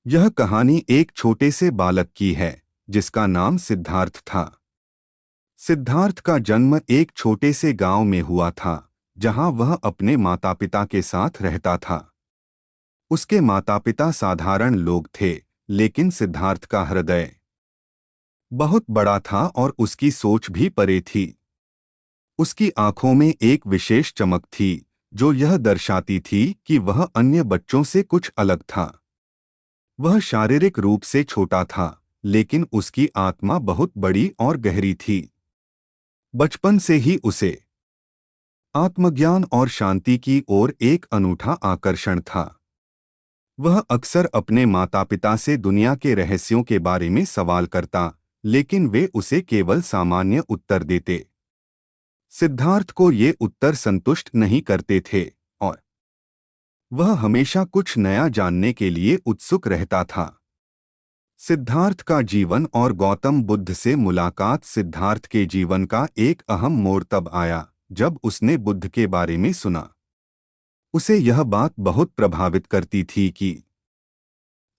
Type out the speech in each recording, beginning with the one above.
यह कहानी एक छोटे से बालक की है जिसका नाम सिद्धार्थ था। सिद्धार्थ का जन्म एक छोटे से गांव में हुआ था, जहां वह अपने माता पिता के साथ रहता था। उसके माता पिता साधारण लोग थे, लेकिन सिद्धार्थ का हृदय बहुत बड़ा था और उसकी सोच भी परे थी। उसकी आंखों में एक विशेष चमक थी, जो यह दर्शाती थी कि वह अन्य बच्चों से कुछ अलग था। वह शारीरिक रूप से छोटा था, लेकिन उसकी आत्मा बहुत बड़ी और गहरी थी। बचपन से ही उसे आत्मज्ञान और शांति की ओर एक अनूठा आकर्षण था। वह अक्सर अपने माता पिता से दुनिया के रहस्यों के बारे में सवाल करता, लेकिन वे उसे केवल सामान्य उत्तर देते। सिद्धार्थ को ये उत्तर संतुष्ट नहीं करते थे और वह हमेशा कुछ नया जानने के लिए उत्सुक रहता था। सिद्धार्थ का जीवन और गौतम बुद्ध से मुलाकात। सिद्धार्थ के जीवन का एक अहम मोड़ तब आया जब उसने बुद्ध के बारे में सुना। उसे यह बात बहुत प्रभावित करती थी कि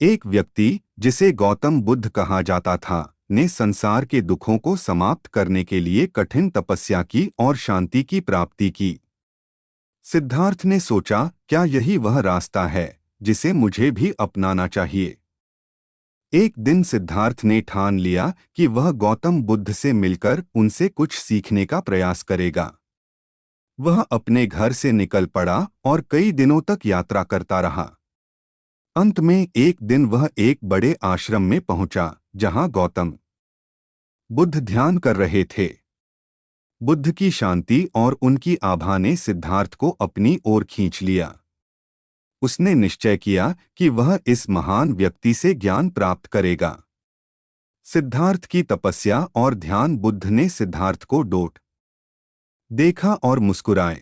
एक व्यक्ति, जिसे गौतम बुद्ध कहा जाता था, ने संसार के दुखों को समाप्त करने के लिए कठिन तपस्या की और शांति की प्राप्ति की। सिद्धार्थ ने सोचा, क्या यही वह रास्ता है जिसे मुझे भी अपनाना चाहिए। एक दिन सिद्धार्थ ने ठान लिया कि वह गौतम बुद्ध से मिलकर उनसे कुछ सीखने का प्रयास करेगा। वह अपने घर से निकल पड़ा और कई दिनों तक यात्रा करता रहा। अंत में एक दिन वह एक बड़े आश्रम में पहुंचा, जहां गौतम बुद्ध ध्यान कर रहे थे। बुद्ध की शांति और उनकी आभा ने सिद्धार्थ को अपनी ओर खींच लिया। उसने निश्चय किया कि वह इस महान व्यक्ति से ज्ञान प्राप्त करेगा। सिद्धार्थ की तपस्या और ध्यान। बुद्ध ने सिद्धार्थ को डोट देखा और मुस्कुराए।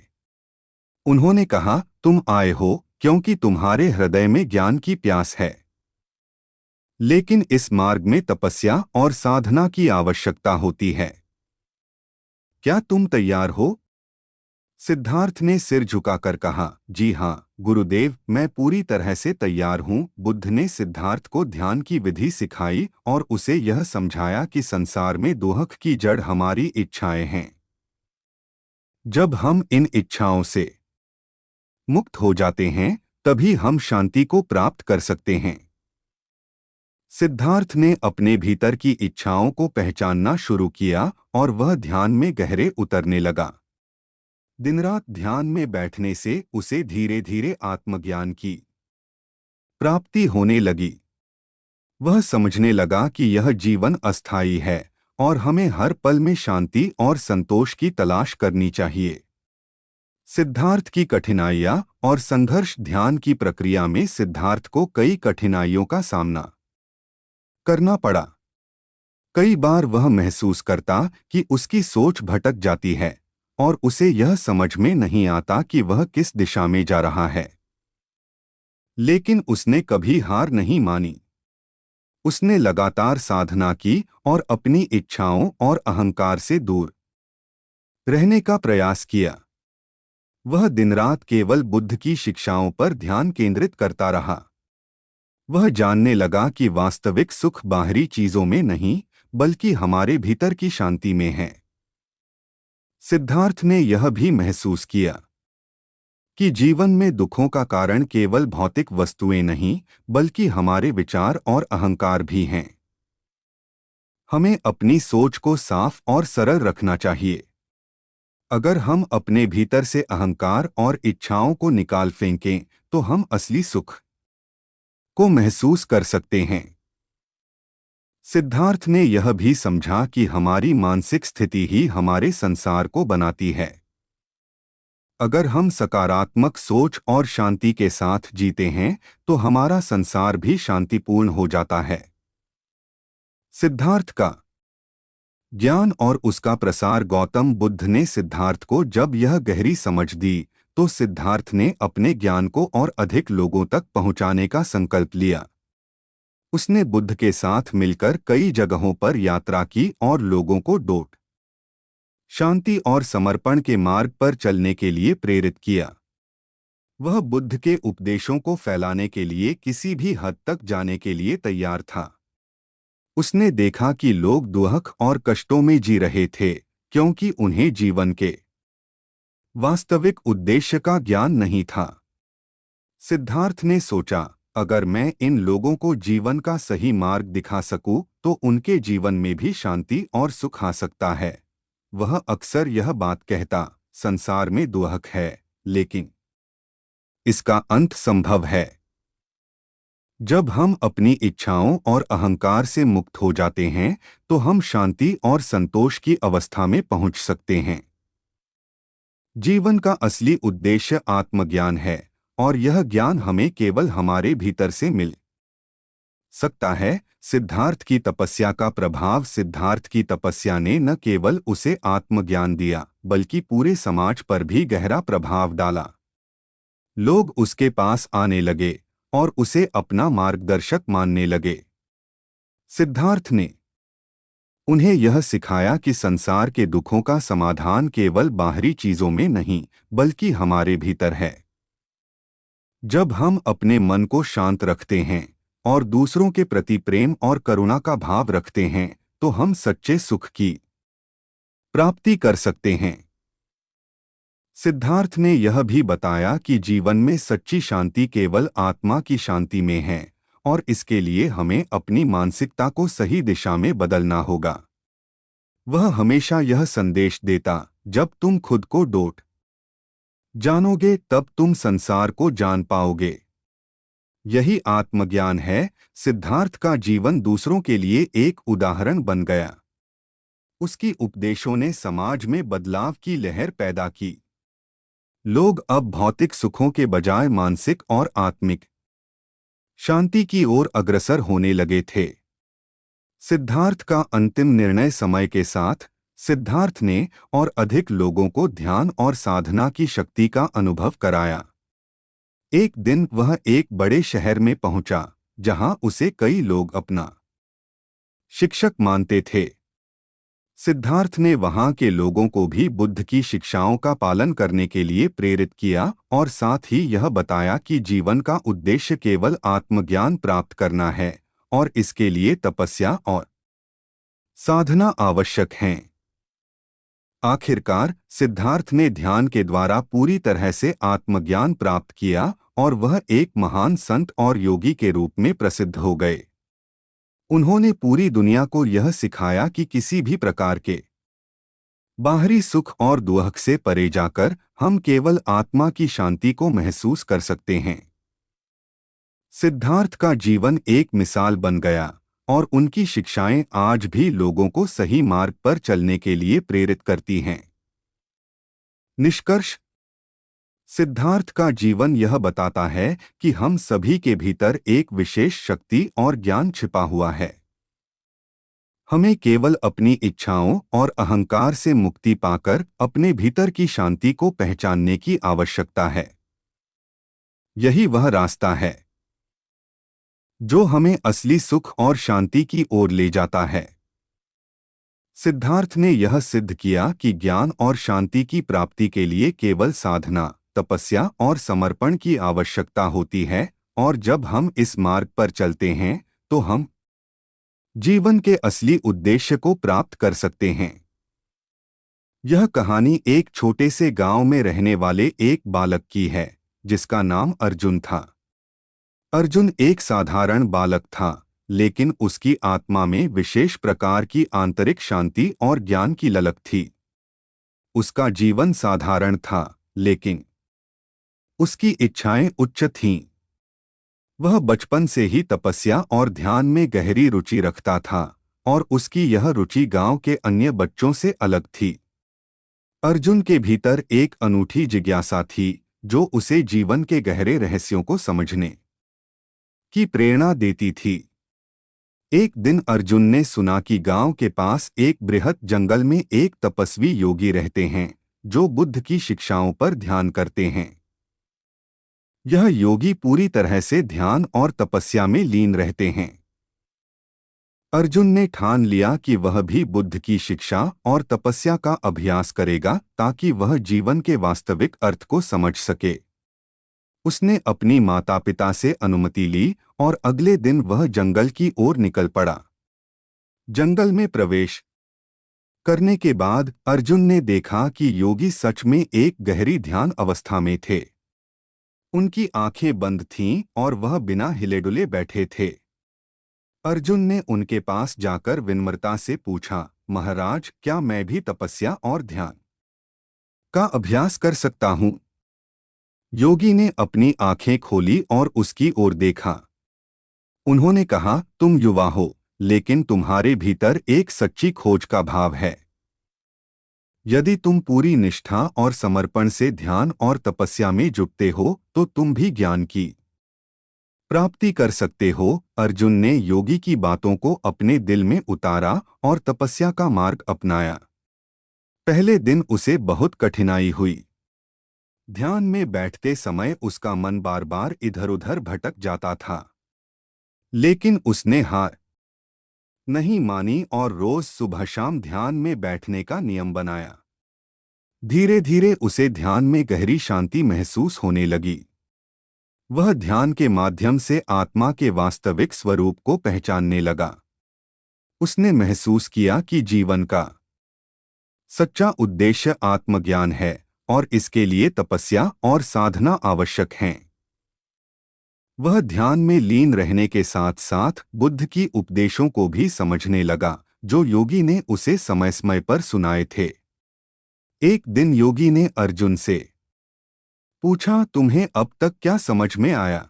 उन्होंने कहा, तुम आए हो क्योंकि तुम्हारे हृदय में ज्ञान की प्यास है, लेकिन इस मार्ग में तपस्या और साधना की आवश्यकता होती है। क्या तुम तैयार हो? सिद्धार्थ ने सिर झुकाकर कहा, जी हाँ गुरुदेव, मैं पूरी तरह से तैयार हूँ। बुद्ध ने सिद्धार्थ को ध्यान की विधि सिखाई और उसे यह समझाया कि संसार में दुख की जड़ हमारी इच्छाएं हैं। जब हम इन इच्छाओं से मुक्त हो जाते हैं, तभी हम शांति को प्राप्त कर सकते हैं। सिद्धार्थ ने अपने भीतर की इच्छाओं को पहचानना शुरू किया और वह ध्यान में गहरे उतरने लगा। दिन रात ध्यान में बैठने से उसे धीरे धीरे आत्मज्ञान की प्राप्ति होने लगी। वह समझने लगा कि यह जीवन अस्थायी है और हमें हर पल में शांति और संतोष की तलाश करनी चाहिए। सिद्धार्थ की कठिनाइयाँ और संघर्ष। ध्यान की प्रक्रिया में सिद्धार्थ को कई कठिनाइयों का सामना करना पड़ा। कई बार वह महसूस करता कि उसकी सोच भटक जाती है और उसे यह समझ में नहीं आता कि वह किस दिशा में जा रहा है। लेकिन उसने कभी हार नहीं मानी। उसने लगातार साधना की और अपनी इच्छाओं और अहंकार से दूर रहने का प्रयास किया। वह दिन रात केवल बुद्ध की शिक्षाओं पर ध्यान केंद्रित करता रहा। वह जानने लगा कि वास्तविक सुख बाहरी चीजों में नहीं, बल्कि हमारे भीतर की शांति में है। सिद्धार्थ ने यह भी महसूस किया कि जीवन में दुखों का कारण केवल भौतिक वस्तुएं नहीं, बल्कि हमारे विचार और अहंकार भी हैं। हमें अपनी सोच को साफ और सरल रखना चाहिए। अगर हम अपने भीतर से अहंकार और इच्छाओं को निकाल फेंकें, तो हम असली सुख को महसूस कर सकते हैं। सिद्धार्थ ने यह भी समझा कि हमारी मानसिक स्थिति ही हमारे संसार को बनाती है। अगर हम सकारात्मक सोच और शांति के साथ जीते हैं, तो हमारा संसार भी शांतिपूर्ण हो जाता है। सिद्धार्थ का ज्ञान और उसका प्रसार। गौतम बुद्ध ने सिद्धार्थ को जब यह गहरी समझ दी, तो सिद्धार्थ ने अपने ज्ञान को और अधिक लोगों तक पहुंचाने का संकल्प लिया। उसने बुद्ध के साथ मिलकर कई जगहों पर यात्रा की और लोगों को डोट शांति और समर्पण के मार्ग पर चलने के लिए प्रेरित किया। वह बुद्ध के उपदेशों को फैलाने के लिए किसी भी हद तक जाने के लिए तैयार था। उसने देखा कि लोग दुख और कष्टों में जी रहे थे क्योंकि उन्हें जीवन के वास्तविक उद्देश्य का ज्ञान नहीं था। सिद्धार्थ ने सोचा, अगर मैं इन लोगों को जीवन का सही मार्ग दिखा सकूं, तो उनके जीवन में भी शांति और सुख आ सकता है। वह अक्सर यह बात कहता, संसार में दुख है, लेकिन इसका अंत संभव है। जब हम अपनी इच्छाओं और अहंकार से मुक्त हो जाते हैं, तो हम शांति और संतोष की अवस्था में पहुंच सकते हैं। जीवन का असली उद्देश्य आत्मज्ञान है, और यह ज्ञान हमें केवल हमारे भीतर से मिल सकता है। सिद्धार्थ की तपस्या का प्रभाव। सिद्धार्थ की तपस्या ने न केवल उसे आत्मज्ञान दिया, बल्कि पूरे समाज पर भी गहरा प्रभाव डाला। लोग उसके पास आने लगे और उसे अपना मार्गदर्शक मानने लगे। सिद्धार्थ ने उन्हें यह सिखाया कि संसार के दुखों का समाधान केवल बाहरी चीजों में नहीं, बल्कि हमारे भीतर है। जब हम अपने मन को शांत रखते हैं और दूसरों के प्रति प्रेम और करुणा का भाव रखते हैं, तो हम सच्चे सुख की प्राप्ति कर सकते हैं। सिद्धार्थ ने यह भी बताया कि जीवन में सच्ची शांति केवल आत्मा की शांति में है, और इसके लिए हमें अपनी मानसिकता को सही दिशा में बदलना होगा। वह हमेशा यह संदेश देता, जब तुम खुद को डोट जानोगे तब तुम संसार को जान पाओगे। यही आत्मज्ञान है। सिद्धार्थ का जीवन दूसरों के लिए एक उदाहरण बन गया। उसकी उपदेशों ने समाज में बदलाव की लहर पैदा की। लोग अब भौतिक सुखों के बजाय मानसिक और आत्मिक शांति की ओर अग्रसर होने लगे थे। सिद्धार्थ का अंतिम निर्णय समय के साथ सिद्धार्थ ने और अधिक लोगों को ध्यान और साधना की शक्ति का अनुभव कराया। एक दिन वह एक बड़े शहर में पहुंचा, जहां उसे कई लोग अपना शिक्षक मानते थे। सिद्धार्थ ने वहां के लोगों को भी बुद्ध की शिक्षाओं का पालन करने के लिए प्रेरित किया, और साथ ही यह बताया कि जीवन का उद्देश्य केवल आत्मज्ञान प्राप्त करना है, और इसके लिए तपस्या और साधना आवश्यक हैं। आखिरकार सिद्धार्थ ने ध्यान के द्वारा पूरी तरह से आत्मज्ञान प्राप्त किया, और वह एक महान संत और योगी के रूप में प्रसिद्ध हो गए। उन्होंने पूरी दुनिया को यह सिखाया कि किसी भी प्रकार के बाहरी सुख और दुख से परे जाकर हम केवल आत्मा की शांति को महसूस कर सकते हैं। सिद्धार्थ का जीवन एक मिसाल बन गया, और उनकी शिक्षाएं आज भी लोगों को सही मार्ग पर चलने के लिए प्रेरित करती हैं। निष्कर्ष: सिद्धार्थ का जीवन यह बताता है कि हम सभी के भीतर एक विशेष शक्ति और ज्ञान छिपा हुआ है। हमें केवल अपनी इच्छाओं और अहंकार से मुक्ति पाकर अपने भीतर की शांति को पहचानने की आवश्यकता है। यही वह रास्ता है जो हमें असली सुख और शांति की ओर ले जाता है। सिद्धार्थ ने यह सिद्ध किया कि ज्ञान और शांति की प्राप्ति के लिए केवल साधना, तपस्या और समर्पण की आवश्यकता होती है, और जब हम इस मार्ग पर चलते हैं, तो हम जीवन के असली उद्देश्य को प्राप्त कर सकते हैं। यह कहानी एक छोटे से गांव में रहने वाले एक बालक की है, जिसका नाम अर्जुन था। अर्जुन एक साधारण बालक था, लेकिन उसकी आत्मा में विशेष प्रकार की आंतरिक शांति और ज्ञान की ललक थी। उसका जीवन साधारण था, लेकिन उसकी इच्छाएं उच्च थीं। वह बचपन से ही तपस्या और ध्यान में गहरी रुचि रखता था, और उसकी यह रुचि गांव के अन्य बच्चों से अलग थी। अर्जुन के भीतर एक अनूठी जिज्ञासा थी, जो उसे जीवन के गहरे रहस्यों को समझने की प्रेरणा देती थी। एक दिन अर्जुन ने सुना कि गांव के पास एक बृहद जंगल में एक तपस्वी योगी रहते हैं, जो बुद्ध की शिक्षाओं पर ध्यान करते हैं। यह योगी पूरी तरह से ध्यान और तपस्या में लीन रहते हैं। अर्जुन ने ठान लिया कि वह भी बुद्ध की शिक्षा और तपस्या का अभ्यास करेगा, ताकि वह जीवन के वास्तविक अर्थ को समझ सके। उसने अपनी माता पिता से अनुमति ली और अगले दिन वह जंगल की ओर निकल पड़ा। जंगल में प्रवेश करने के बाद अर्जुन ने देखा कि योगी सच में एक गहरी ध्यान अवस्था में थे। उनकी आंखें बंद थीं और वह बिना हिले डुले बैठे थे। अर्जुन ने उनके पास जाकर विनम्रता से पूछा, महाराज, क्या मैं भी तपस्या और ध्यान का अभ्यास कर सकता हूँ? योगी ने अपनी आंखें खोली और उसकी ओर देखा। उन्होंने कहा, तुम युवा हो, लेकिन तुम्हारे भीतर एक सच्ची खोज का भाव है। यदि तुम पूरी निष्ठा और समर्पण से ध्यान और तपस्या में जुटते हो तो तुम भी ज्ञान की प्राप्ति कर सकते हो। अर्जुन ने योगी की बातों को अपने दिल में उतारा और तपस्या का मार्ग अपनाया। पहले दिन उसे बहुत कठिनाई हुई। ध्यान में बैठते समय उसका मन बार बार इधर-उधर भटक जाता था, लेकिन उसने हार नहीं मानी और रोज सुबह शाम ध्यान में बैठने का नियम बनाया। धीरे धीरे उसे ध्यान में गहरी शांति महसूस होने लगी। वह ध्यान के माध्यम से आत्मा के वास्तविक स्वरूप को पहचानने लगा। उसने महसूस किया कि जीवन का सच्चा उद्देश्य आत्मज्ञान है और इसके लिए तपस्या और साधना आवश्यक हैं। वह ध्यान में लीन रहने के साथ साथ बुद्ध की उपदेशों को भी समझने लगा, जो योगी ने उसे समय समय पर सुनाए थे। एक दिन योगी ने अर्जुन से पूछा, तुम्हें अब तक क्या समझ में आया?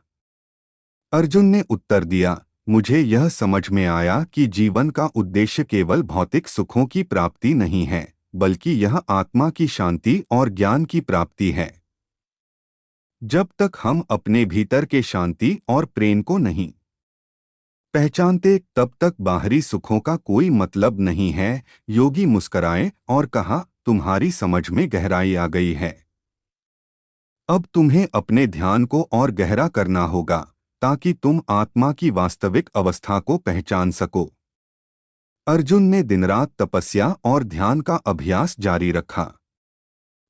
अर्जुन ने उत्तर दिया, मुझे यह समझ में आया कि जीवन का उद्देश्य केवल भौतिक सुखों की प्राप्ति नहीं है, बल्कि यह आत्मा की शांति और ज्ञान की प्राप्ति है। जब तक हम अपने भीतर के शांति और प्रेम को नहीं पहचानते, तब तक बाहरी सुखों का कोई मतलब नहीं है। योगी मुस्कराए और कहा, तुम्हारी समझ में गहराई आ गई है। अब तुम्हें अपने ध्यान को और गहरा करना होगा ताकि तुम आत्मा की वास्तविक अवस्था को पहचान सको। अर्जुन ने दिनरात तपस्या और ध्यान का अभ्यास जारी रखा।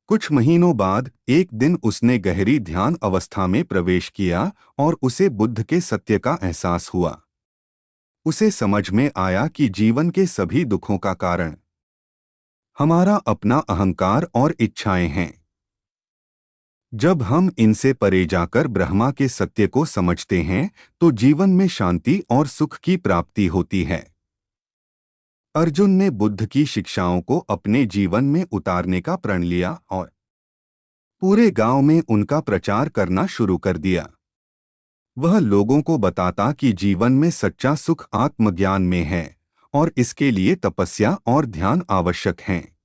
कुछ महीनों बाद एक दिन उसने गहरी ध्यान अवस्था में प्रवेश किया और उसे बुद्ध के सत्य का एहसास हुआ। उसे समझ में आया कि जीवन के सभी दुखों का कारण हमारा अपना अहंकार और इच्छाएं हैं। जब हम इनसे परे जाकर ब्रह्मा के सत्य को समझते हैं तो जीवन में शांति और सुख की प्राप्ति होती है। अर्जुन ने बुद्ध की शिक्षाओं को अपने जीवन में उतारने का प्रण लिया और पूरे गांव में उनका प्रचार करना शुरू कर दिया। वह लोगों को बताता कि जीवन में सच्चा सुख आत्मज्ञान में है और इसके लिए तपस्या और ध्यान आवश्यक हैं।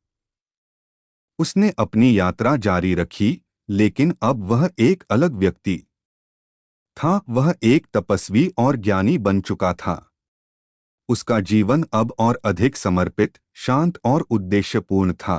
उसने अपनी यात्रा जारी रखी, लेकिन अब वह एक अलग व्यक्ति था। वह एक तपस्वी और ज्ञानी बन चुका था। उसका जीवन अब और अधिक समर्पित, शांत और उद्देश्यपूर्ण था।